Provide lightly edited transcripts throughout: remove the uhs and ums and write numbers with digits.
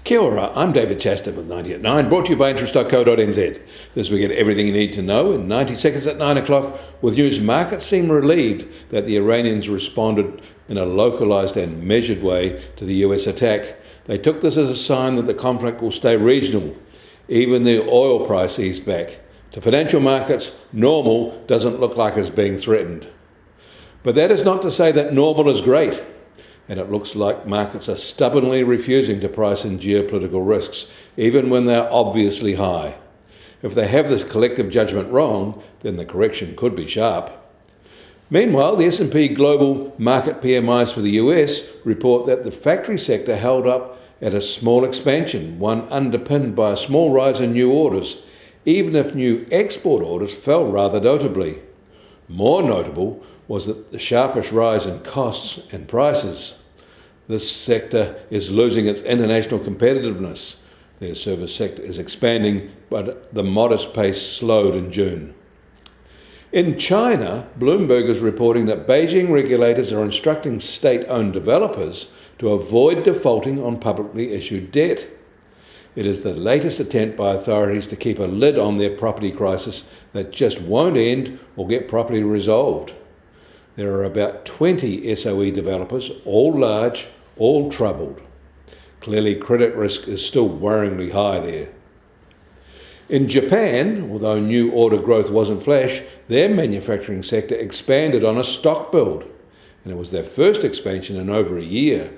Kia ora, I'm David Chaston with 90 at 9, brought to you by interest.co.nz. This we get everything you need to know in 90 seconds at 9 o'clock, with news markets seem relieved that the Iranians responded in a localised and measured way to the US attack. They took this as a sign that the conflict will stay regional. Even the oil price eased back. To financial markets, normal doesn't look like it's being threatened. But that is not to say that normal is great. And it looks like markets are stubbornly refusing to price in geopolitical risks, even when they're obviously high. If they have this collective judgment wrong, then the correction could be sharp. Meanwhile, the S&P Global Market PMIs for the US report that the factory sector held up at a small expansion, one underpinned by a small rise in new orders, even if new export orders fell rather notably. More notable was that the sharpest rise in costs and prices. This sector is losing its international competitiveness. Their service sector is expanding, but the modest pace slowed in June. In China, Bloomberg is reporting that Beijing regulators are instructing state-owned developers to avoid defaulting on publicly issued debt. It is the latest attempt by authorities to keep a lid on their property crisis that just won't end or get properly resolved. There are about 20 SOE developers, all large, all troubled. Clearly, credit risk is still worryingly high there. In Japan, although new order growth wasn't flash, their manufacturing sector expanded on a stock build, and it was their first expansion in over a year.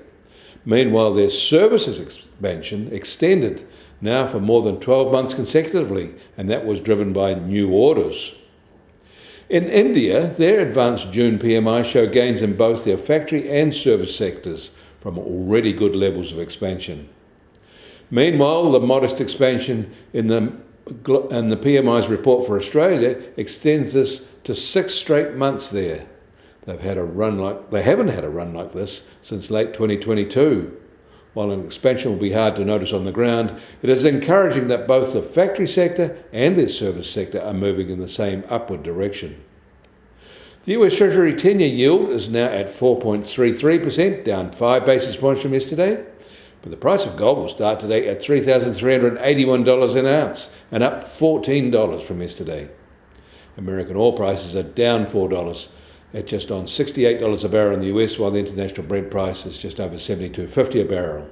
Meanwhile, their services expansion extended now for more than 12 months consecutively, and that was driven by new orders. In India, their advanced June PMI show gains in both their factory and service sectors from already good levels of expansion. Meanwhile, the modest expansion in the PMI's report for Australia extends this to 6 straight months there. They haven't had a run like this since late 2022. While an expansion will be hard to notice on the ground, it is encouraging that both the factory sector and their service sector are moving in the same upward direction. The US Treasury 10-year yield is now at 4.33%, down 5 basis points from yesterday. But the price of gold will start today at $3,381 an ounce, and up $14 from yesterday. American oil prices are down $4 at just on $68 a barrel in the US, while the international Brent price is just over $72.50 a barrel.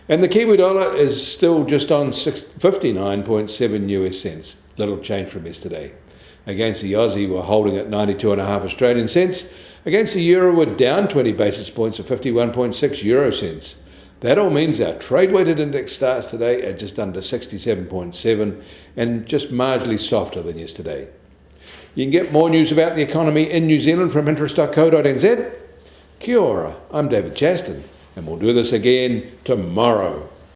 And the Kiwi dollar is still just on 59.7 US cents, little change from yesterday. Against the Aussie, we're holding at 92.5 Australian cents. Against the euro, we're down 20 basis points at 51.6 euro cents. That all means our trade-weighted index starts today at just under 67.7 and just marginally softer than yesterday. You can get more news about the economy in New Zealand from interest.co.nz. Kia ora, I'm David Chaston, and we'll do this again tomorrow.